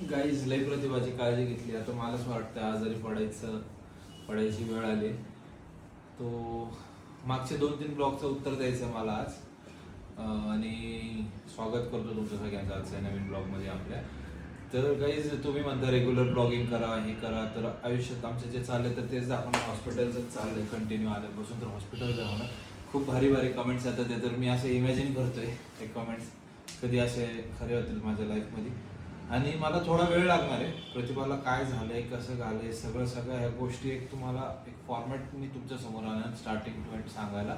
Guys लई प्रतिभाची काळजी घेतली. आता मलाच वाटतं आजारी पडायची वेळ आली. तो मागचे 2-3 ब्लॉगचं उत्तर द्यायचं मला आज. आणि स्वागत करतो तुमचं सगळ्यांचं आजच्या नवीन ब्लॉगमध्ये आपल्या. तर गाईज तुम्ही म्हणता रेग्युलर ब्लॉगिंग करा, हे करा. तर आयुष्यात आमचं जे चाललंय तर तेच आपण हॉस्पिटलचं चाललंय कंटिन्यू आल्यापासून. तर हॉस्पिटल जाऊ ना, खूप भारी भारी कमेंट्स येतात ते. तर मी असं इमॅजिन करतोय ते कमेंट्स कधी असे खरे होतील माझ्या लाईफमध्ये. आणि मला थोडा वेळ लागणार आहे. प्रतिभाला काय झालंय, कसं झालंय, सगळ्या ह्या गोष्टी एक तुम्हाला एक फॉर्मॅट मी तुमच्या समोर आणणार स्टार्टिंग टू एंड सांगायला,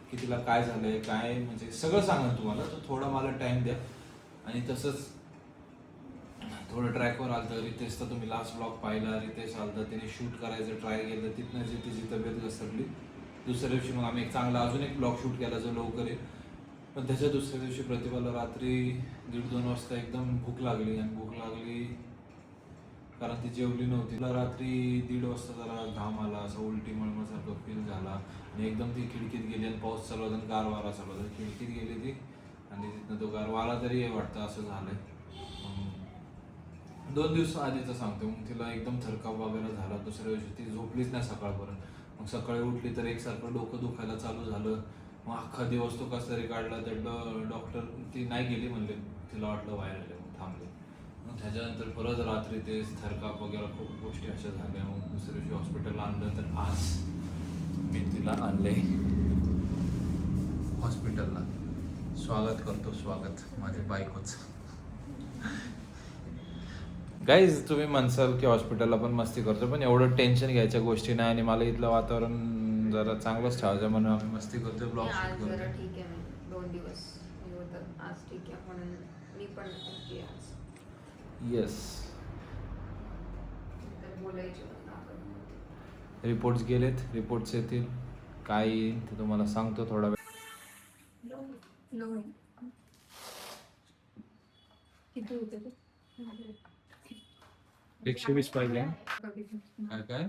की तिला काय झालंय, काय म्हणजे सगळं सांगा तुम्हाला. तर थोडा मला टाइम द्या. आणि तसंच थोडं ट्रॅकवर आलं तर रितेशचा तुम्ही लास्ट ब्लॉग पाहिला. रितेश आलता, त्याने शूट करायचं ट्राय केलं, तिथनं जी तिची तब्येत घसरली. दुसऱ्या दिवशी मग आम्ही एक चांगला अजून एक ब्लॉग शूट केला जो लवकर येईल. पण त्याच्या दुसऱ्या दिवशी प्रतिभाला रात्री 1:30-2 वाजता एकदम भूक लागली. आणि भूक लागली कारण ती जेवली नव्हती. तिला रात्री 1:30 वाजता जरा घाम आला, असं उलटी मळमळसारखं फील झाला. आणि एकदम ती खिडकीत गेली आणि पाऊस चालू होता आणि गार वारा चालू होता. खिडकीत गेली ती आणि तिथनं तो गार वारा तरी वाटतं असं झालंय. 2 दिवस आधीचं सांगतो. मग तिला एकदम थरकाप वगैरे झाला. दुसऱ्या दिवशी ती झोपलीच नाही सकाळपर्यंत. मग सकाळी उठली तर एकसारखं डोकं दुखायला चालू झालं. मग अख्खा दिवस तो कसा तरी काढला. तर डॉक्टर ती नाही गेली म्हणले, तिला वाटलं व्हायरल आहे, मग थांबले. मग त्याच्यानंतर परत रात्री ते थरकाप वगैरे खूप गोष्टी अशा झाल्या. मग दुसऱ्या दिवशी हॉस्पिटलला आणलं. तर आज मी तिला आणले हॉस्पिटलला. स्वागत करतो, स्वागत माझ्या बायकोचं. गाईज तुम्ही म्हणसाल की हॉस्पिटलला पण मस्ती करतो, पण एवढं टेन्शन घ्यायच्या गोष्टी नाही. आणि मला इथलं वातावरण जरा चांगलंच ठेवायचं म्हणून आम्ही मस्ती करतो, ब्लॉग शूट आज जरा करतो. ठीक आहे. मी 2 दिवस हे होतं, आज ठीक आहे म्हणून मी पण ओके आज. येस. तर बोलायचे पण आपण. रिपोर्ट्स गेलेत, रिपोर्ट्स येतील. काय येईल ते तुम्हाला सांगतो थोडा वेळ. लो किती होते ते? 120 पाहिजे. काय काय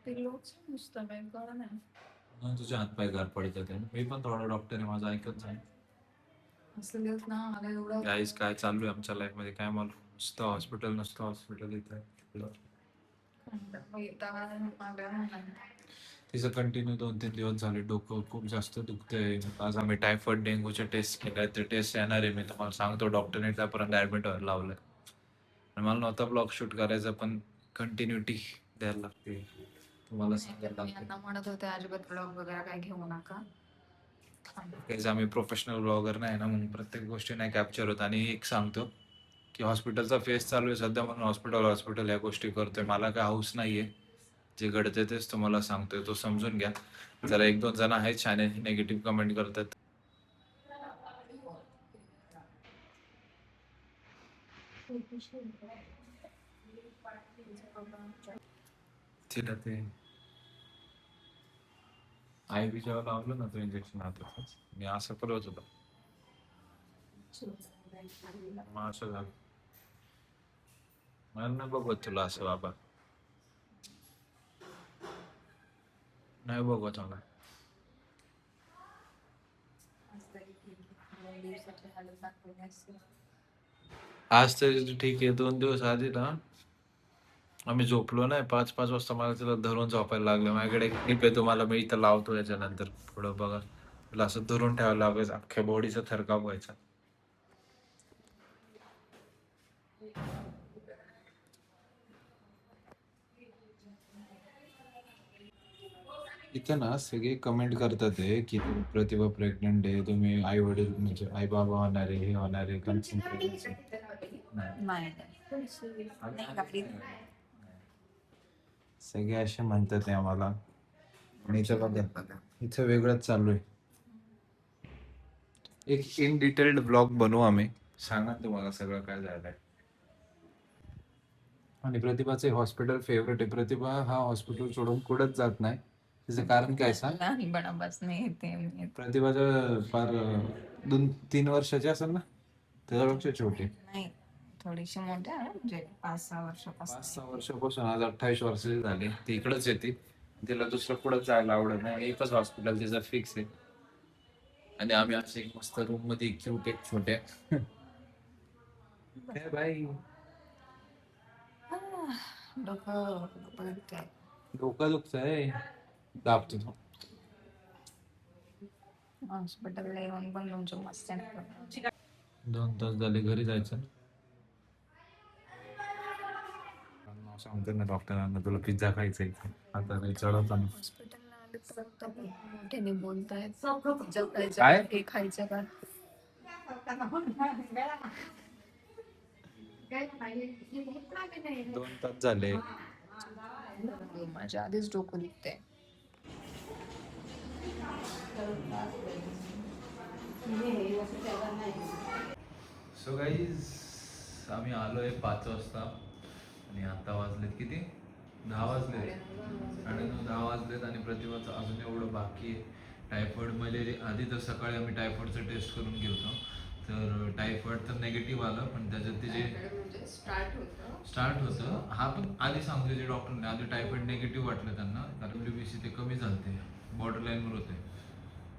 ते लोच नुसतं काय कळलं नाही. तुझे हातपाय गार पडतात. मी पण थोडा डॉक्टर आहे, माझं ऐकत नाही. असलेच ना मला एवढं गाईज काय चालू आहे आमच्या लाईफ मध्ये काय मला नुसतं हॉस्पिटल इथं. तिचं कंटिन्यू 2-3 दिवस झाले डोकं खूप जास्त दुखतंय. आज आम्ही टायफॉइड डेंग्यूचे टेस्ट केल्या. ते टेस्ट येणार आहे, मी तुम्हाला सांगतो. डॉक्टरने त्यापर्यंत ऍडमिट व्हायला लावलंय. आणि मला नव्हता ब्लॉग शूट करायचा, पण कंटिन्युटी द्यायला लागते, तुम्हाला सांगायला लागते. यांना म्हणत होते अजिबात ब्लॉग वगैरे काय घेऊ नका. काहीच आम्ही प्रोफेशनल ब्लॉगर नाही ना, म्हणून प्रत्येक गोष्टी नाही कॅप्चर होत. आणि एक सांगतो की हॉस्पिटलचा फेस चालू आहे सध्या, म्हणून हॉस्पिटल या गोष्टी करतोय. मला काय हाऊस नाहीये. जे घडते तेच तुम्हाला सांगतोय, तो समजून घ्या. जरा 1-2 जण आहेत छान निगेटिव्ह कमेंट करतात. तिला ते आई बी जेव्हा लावलं ना तो इंजेक्शन हातातच, मी असं करत होतो. मग असं झालं. मला नाही बघत तुला असं बाबा, नाही बघत मला. आज तरी ठीक आहे. 2 दिवस आधी ना आम्ही झोपलो नाही. 5-5 वाजता मला तिला धरून झोपायला लागलं. माझ्याकडे एक क्लिप आहे, तुम्हाला मी इथं लावतो. याच्यानंतर पुढं बघा. तिला असं धरून ठेवायला लागायचं, अख्ख्या बॉडीचा थरकाप व्हायचा. इथं ना सगळे कमेंट करतात आहे की प्रतिभा प्रेग्नंट आहे, तुम्ही आई वडील म्हणजे आई बाबा होणार आहे, हे होणार आहे, कन्फर्म प्रेग्नन्सी. नाही सगळे असे म्हणतात आहे आम्हाला. आणि इथं बघा, इथं वेगळंच चालू आहे. एक इन डिटेल्ड ब्लॉग बनवू आम्ही, सांगा तुम्हाला सगळं काय झालंय. आणि प्रतिभाचे हॉस्पिटल फेवरेट आहे. प्रतिभा हा हॉस्पिटल सोडून कुठंच जात नाही. त्याचं कारण काय सांग. लहानपणापासून येते. प्रतिभाचं फार 2-3 वर्षाची असेल ना, त्याच्यापेक्षा छोटी. नाही, थोडीशी मोठी आहे म्हणजे 5-6 वर्षापासून. 5-6 वर्षापासून. आज 28 वर्षाची झाली. ती इकडंच येते. तिला दुसरं कुठं जायला आवडत नाही. एकच हॉस्पिटल तिचं फिक्स आहे. आणि आम्ही असे एक मस्त रूम मध्ये क्यूट एक छोट्या. काय बाई, डोका दुखतंय दाबतो तो. हॉस्पिटलला येऊन पण तुमचं मस्त आहे. 2 तास झाले घरी जायचं. सांगतो ना डॉक्टरांना तुला पिझ्झा खायचा आहे. आता नाही चढवता ना. हॉस्पिटलला आले तर आता मोठ्याने बोलतायत जगायचं काय? हे खायचं का 2 तास झाले. माझ्या आधीच डोकं दुखते. सो गाईज आम्ही आलोय 5 वाजता आणि आता वाजलेत किती 10 वाजले 9:30 वाजलेत आणि प्रतिभाचं अजून एवढं बाकी आहे. टायफॉईड मलेरिया आधी तर सकाळी आम्ही टायफॉईडचं टेस्ट करून गेलो तर टायफॉईड तर निगेटिव्ह आलं पण त्याच्यात तिचे स्टार्ट होतं. हा पण आधी सांगतो जे डॉक्टरने आधी टायफॉईड निगेटिव्ह वाटलं त्यांना कारण WBC ते कमी झालते बॉर्डर लाईनवर होते.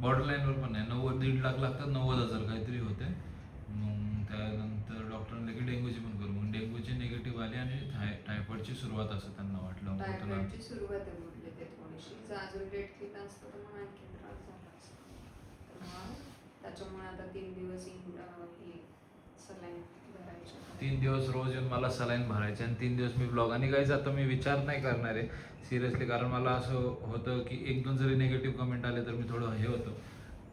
बॉर्डर लाईनवर पण नाही 90-1.5 लाख लागतात 90,000 काहीतरी होते. मग त्यानंतर डॉक्टरांनी की डेंग्यूची पण करू मग डेंग्यूची निगेटिव्ह आली आणि टायफॉईडची सुरुवात असं त्यांना वाटलं. टायफॉईडची सुरुवात आहे म्हटले ते थोडीशी अजून डेट केलं असतं तर मग आणखी त्रास झाला असता. त्याच्यामुळे आता 3 दिवस सलाईन भरायची. 3 दिवस रोज येऊन मला सलाईन भरायचे आणि 3 दिवस मी ब्लॉग आणि काही आता मी विचार नाही करणार आहे सिरियसली कारण मला असं होतं की 1-2 जरी निगेटिव्ह कमेंट आले तर मी थोडं हे होतं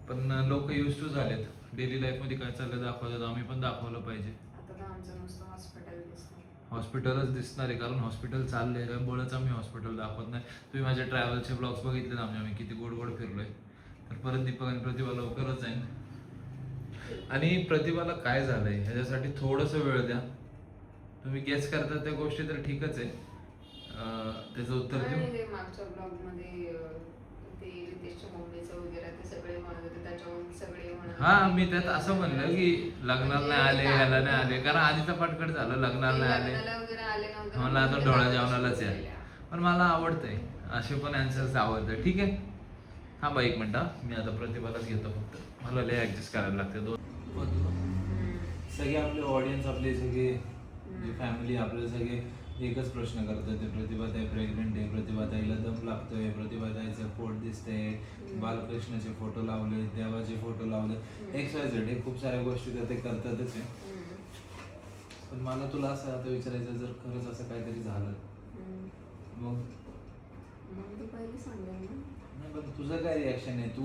पण लोक यूज टू झालेत डेली लाईफमध्ये काय चाललं दाखवतात आम्ही पण दाखवलं पाहिजे. आता तर आमचं नुसतं हॉस्पिटल दिसतं. हॉस्पिटलच दिसणार आहे कारण हॉस्पिटल चाललंय त्यामुळेच आम्ही हॉस्पिटल दाखवत नाही. तुम्ही माझ्या ट्रॅव्हलचे ब्लॉग्स बघितले ना आम्ही किती गोड गोड फिरलोय तर परत दीपक आणि प्रतिभा लवकरच जाईन. आणि प्रतिभाला काय झालंय ह्याच्यासाठी थोडंसं वेळ द्या. तुम्ही गेस करता त्या गोष्टी तर ठीकच आहे त्याचं उत्तर देऊ. ते मागच्या ब्लॉग मध्ये ते रितेशच्या मम्मीचं वगैरे ते सगळे म्हणत होते त्याच्यावरून सगळे म्हणत हा मी त्यात असं म्हणलं की लग्नाला नाही आले ह्याला नाही आले कारण आधीचा पाठकड झालं लग्नाला नाही आले वगैरे आले नव्हते मला आता डोळा जेवणालाच आहे पण मला आवडतंय असे पण अँसर्स आवडतं. ठीक आहे हा 1 मिनिट मी आता प्रतिभालाच घेतो फक्त मला लय ऍडजस्ट करायला लागते 2 सगळे आपले ऑडियन्स आपले सगळे फॅमिली आपले सगळे एकच प्रश्न करतात ते प्रतिभाताई प्रेग्नेंट आहे प्रतिभाताईला दम लागतोय प्रतिभाताईचं पोट दिसतंय बालकृष्णाचे फोटो लावले देवाचे फोटो लावले XYZ हे खूप साऱ्या गोष्टी तर ते करतातच आहे. पण मला तुला असं आता विचारायचं जर खरंच असं काहीतरी झालं मग तू पहिले सांगेल ना. नाही पण तुझं काय रिॲक्शन आहे तू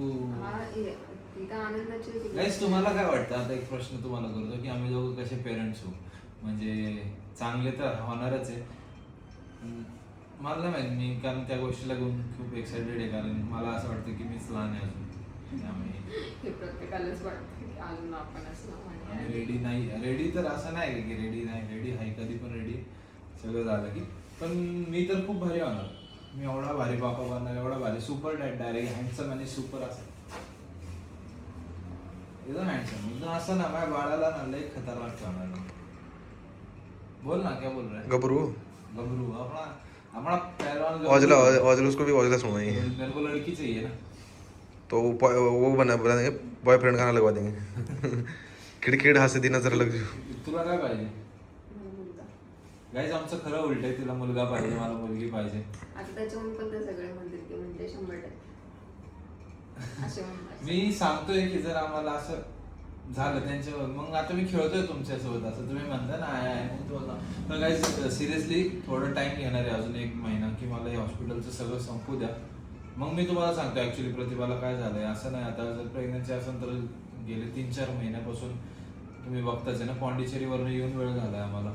आनंदाची गाईस तुम्हाला काय वाटतं आता एक प्रश्न तुम्हाला करतो की आम्ही दोघं कसे पेरेंट्स हो म्हणजे चांगले तर होणारच आहे. मला नाही माहिती मी कारण त्या गोष्टीला घेऊन खूप एक्सायटेड आहे कारण मला असं वाटतं की मीच लहान आहे अजून त्यामुळे प्रत्येकालाच वाटतं की अजून आपण रेडी नाही रेडी तर असं नाही की रेडी नाही रेडी आहे कधी पण रेडी सगळं झालं की पण मी तर खूप भारी होणार मी एवढा भारी बापा बनणार एवढा भारी सुपर डायरेक्ट हँडसम आणि सुपर असं एकदम हँडसम असं ना माझ्या बाळाला ना लय खतरनाक ठेवणार. बोल ना क्या बोल रहा है गबरू अपना अपना पहलवान औजला औजला उसको भी औजला सुनवाएंगे मेरे को लड़की चाहिए ना तो वो बना देंगे बॉयफ्रेंड गाना लगवा देंगे खिड़खिड़ हंसे दी नजर लग जाओ. तुला काय पाहिजे गाईज आमचं खरं उलट आहे तिला मुलगा पाहिजे मला मुलगी पाहिजे. आता त्याच्याहून पण ते सगळे म्हणतात की म्हणजे 100% असे म्हणतात. मी सांगतोय की जर आम्हाला असं झालं त्यांच्यावर मग आता मी खेळतोय तुमच्यासोबत असं तुम्ही म्हणता ना तर गाईज सिरियसली थोडं टाइम घेणार आहे अजून 1 महिना की मला हे हॉस्पिटलचं सगळं संपू द्या मग मी तुम्हाला सांगतो ऍक्च्युली प्रतिभाला काय झालंय असं नाही. आता जर प्रेग्नन्सी असेल तर गेले 3-4 महिन्यापासून तुम्ही बघताच आहे ना पॉंडिचेरीवरून येऊन वेळ झालाय आम्हाला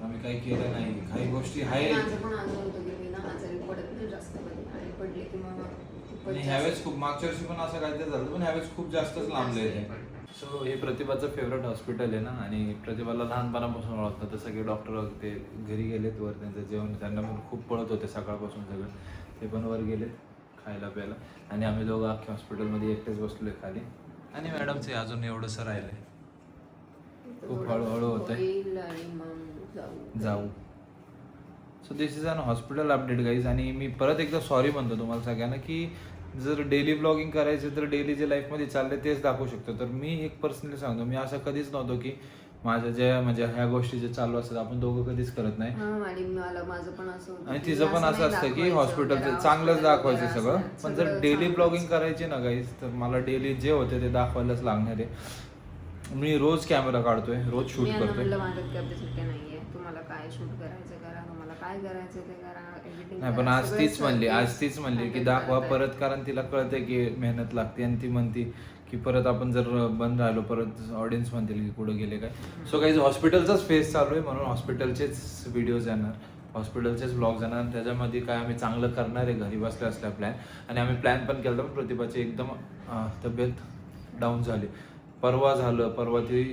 आम्ही काही केलं नाही काही गोष्टी आहे. माझं पण असं होतं की मी ना आजारी पडत नाही जास्त कधी आणि पडले की मग आणि ह्यावेळेस खूप मागच्या वर्षी पण असं काहीतरी झालं पण ह्यावेळेस खूप जास्तच लांबले आहे. सो हे प्रतिभाचं फेवरेट हॉस्पिटल आहे ना आणि प्रतिभाला लहानपणापासून ओळखतात तर सगळे डॉक्टर ते घरी गेलेत वर त्यांचं जेवण त्यांना पण खूप पळत होते सकाळपासून सगळं ते पण वर गेलेत खायला प्यायला आणि आम्ही दोघं अख्ख्या हॉस्पिटलमध्ये एकटेच बसलोय खाली आणि मॅडमचे अजून एवढंसं राहिलंय खूप हळूहळू होत आहे जाऊ. So this is an hospital update guys आणि मी परत एकदा सॉरी म्हणतो तुम्हाला सगळ्यांना की जर डेली ब्लॉगिंग करायचं तर डेली जे लाईफमध्ये चाललंय तेच दाखवू शकतो. तर मी एक पर्सनली सांगतो मी असं कधीच नव्हतो की माझ्या ज्या म्हणजे ह्या गोष्टी जे चालू असतात आपण दोघं कधीच करत नाही. आणि माझं पण असं होतं आणि की तिचं पण नाही असं असतं की दाखवायचं हॉस्पिटलचं वगैरे, चांगलंच hospital दाखवायचं वगैरे सगळं. असं पण जर सगळं डेली चांगलंच. ब्लॉगिंग करायची ना गाईज तर मला डेली जे होते ते दाखवायलाच लागणार आहे. मी रोज कॅमेरा काढतोय, रोज शूट मी यांना करतोय. म्हणलं माझ्यात कॅपॅसिटी नाहीये, तुम्हाला काय शूट करायचं करा, तुम्हाला काय करायचं ते करा, एडिटिंग नाही पण आज तीच म्हणली की दाखवा परत, कारण तिला कळते की मेहनत लागते आणि ती म्हणती की परत आपण जर बंद राहिलो परत ऑडियन्स म्हणतील की कुठं गेले काय. सो काही हॉस्पिटलचाच फेस चालू आहे म्हणून हॉस्पिटलचेच व्हिडिओज येणार, हॉस्पिटलचेच ब्लॉग्स येणार. आणि त्याच्यामध्ये काय आम्ही चांगलं करणार आहे घरी बसल्या असल्या प्लॅन. आणि आम्ही प्लॅन पण केला पण प्रतिभाची एकदम तब्येत डाऊन झाली. परवा ती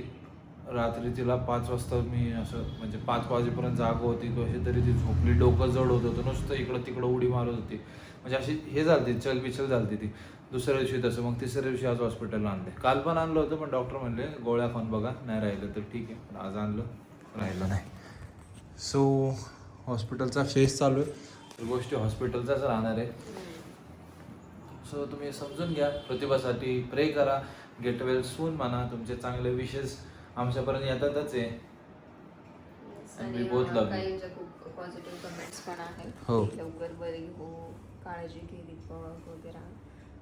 रात्री तिला 5 वाजता मी असं म्हणजे 5 वाजेपर्यंत जाग होती कशी तरी ती झोपली, डोकं जड होत होतं, नुसतं इकडं तिकडं उडी मारत होती, म्हणजे अशी हे झालती चलबिचल झालती ती. दुसऱ्या दिवशी तसं, मग तिसऱ्या दिवशी आज हॉस्पिटलला आणले. काल पण आणलं होतं पण डॉक्टर म्हणले गोळ्या खाऊन बघा, नाही राहिलं तर ठीक आहे. पण आज आणलं, राहिलं नाही. सो हॉस्पिटलचा फेस चालू आहे, गोष्टी हॉस्पिटलचाच राहणार आहे. सो तुम्ही समजून घ्या, प्रतिभासाठी प्रे करा, गेट वेल सून म्हणा, तुमचे चांगले विशेष आमच्यापर्यंत येतातच आहे. आणि बहुत लव यू. काहींच्या खूप पॉझिटिव्ह कमेंट्स पण आहेत. हो. लवकर बरी हो, काळजी घे दीपक वगैरे,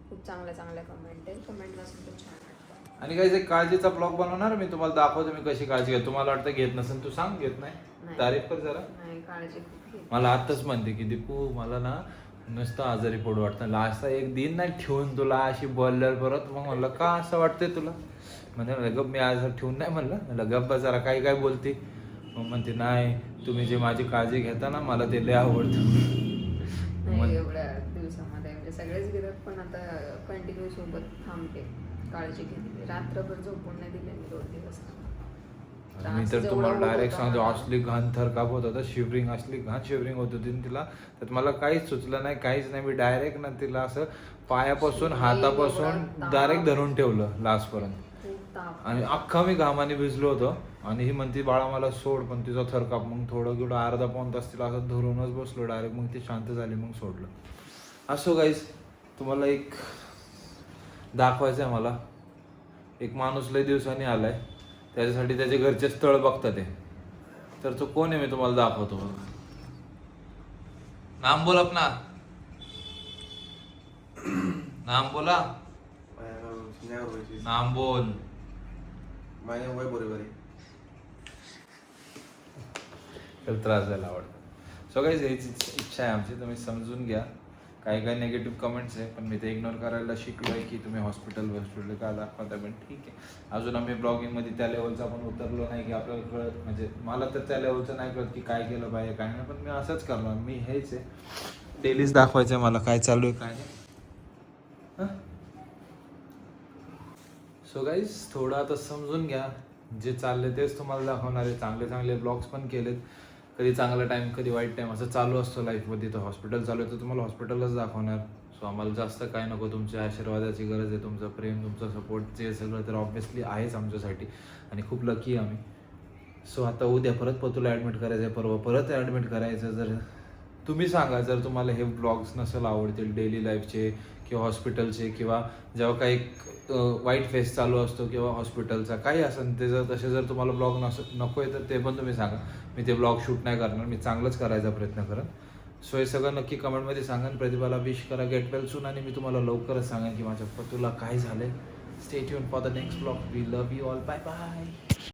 खूप चांगल्या कमेंट आहे. कमेंट वाचून पण छान वाटतं. आणि काही काळजीचा ब्लॉग बनवणार मी, तुम्हाला दाखवतो मी कशी काळजी घ्या. तुम्हाला वाटतं घेत नसेल, तू सांग घेत नाही, नाही. तारीफ कर जरा. नाही, काळजी खूप घे. मला आत्ताच म्हणते की दीपू मला ना नुसतं आजारी पडू वाटतं, लास्टचा एक दिन नाही ठेवून तुला अशी बोलल्यावर परत. मग म्हणलं का असं वाटतंय तुला? म्हणजे गप मी आज ठेवून नाही म्हणलं गप्पा जरा काही काय बोलते. मग म्हणते नाही तुम्ही जे माझी काळजी घेता ना मला ते लय आवडतं. नाही एवढ्या दिवसामध्ये म्हणजे सगळेच घेतात, पण आता कंटिन्यू सोबत थांबते, काळजी घेते. रात्रभर झोपून नाही दिले मी 2 दिवस. मी तर तुम्हाला डायरेक्ट सांगतो, असली घाण थरकाप होत होता, शिवरिंग असली घाण शिवरिंग होत होती तिला. तर मला काहीच सुचलं नाही, काहीच नाही. मी डायरेक्ट ना तिला असं पायापासून हातापासून डायरेक्ट धरून ठेवलं लास्टपर्यंत. आणि अख्खा मी घामाने भिजलो होतो. आणि ही म्हणती बाळा मला सोड, पण तिचा थरकाप. मग थोडं अर्धा पाऊण तास तिला असं धरूनच बसलो डायरेक्ट. मग ती शांत झाली, मग सोडलं. असो गाईज, तुम्हाला एक दाखवायचं आहे मला. एक माणूस लय दिवसांनी आलाय, त्याच्यासाठी त्याचे घरचे स्थळ बघतात आहे. तर तो कोण आहे मी तुम्हाला दाखवतो. नाम बोल अपना, नाम बोला, नाम बोल. त्रास द्यायला आवडतं. सो गाईज हीच इच्छा आहे आमची, तुम्ही समजून घ्या. काही निगेटिव्ह कमेंट्स आहे पण मी ते इग्नोर करायला शिकलो आहे की तुम्ही हॉस्पिटल का दाखवता. पण ठीक आहे, अजून आम्ही ब्लॉगिंगमध्ये त्या लेवलचा आपण उतरलो नाही की आपल्याला कळत. म्हणजे मला तर त्या लेवलचं नाही कळत की काय केलं पाहिजे काय नाही. पण मी असंच करणार, मी हेच आहे, डेलीच दाखवायचं आहे मला काय चालू आहे काय नाही. सो गाईज थोडं आता समजून घ्या, जे चालले तेच तुम्हाला दाखवणार आहे. चांगले ब्लॉग्स पण केलेत. कधी चांगला टाईम कधी वाईट टाईम असं चालू असतो लाईफमध्ये. तर हॉस्पिटल चालू आहे तर तुम्हाला हॉस्पिटलच दाखवणार. सो आम्हाला जास्त काय नको, तुमच्या आशीर्वादाची गरज आहे, तुमचं प्रेम, तुमचं सपोर्ट, जे सगळं तर ऑब्व्हियसली आहेच आमच्यासाठी. आणि खूप लकी आहे आम्ही. सो आता उद्या परत पतूला ॲडमिट करायचं आहे, परवा परत ॲडमिट करायचं. जर तुम्ही सांगा, जर तुम्हाला हे ब्लॉग्स नसेल आवडतील डेली लाईफचे किंवा हॉस्पिटलचे, किंवा जेव्हा काही वाईट फेस चालू असतो किंवा हॉस्पिटलचा काही असेल, ते जर तसे जर तुम्हाला ब्लॉग नको आहे तर ते पण तुम्ही सांगा. मी ते ब्लॉग शूट नाही करणार, मी चांगलंच करायचा प्रयत्न करेन. सो हे सगळं नक्की कमेंटमध्ये सांगा. प्रतिभाला विश करा गेट वेल सून. आणि मी तुम्हाला लवकरच सांगेन की माझ्या पतूला काय झालंय. Stay tune for the next blog. We love you all. Bye bye.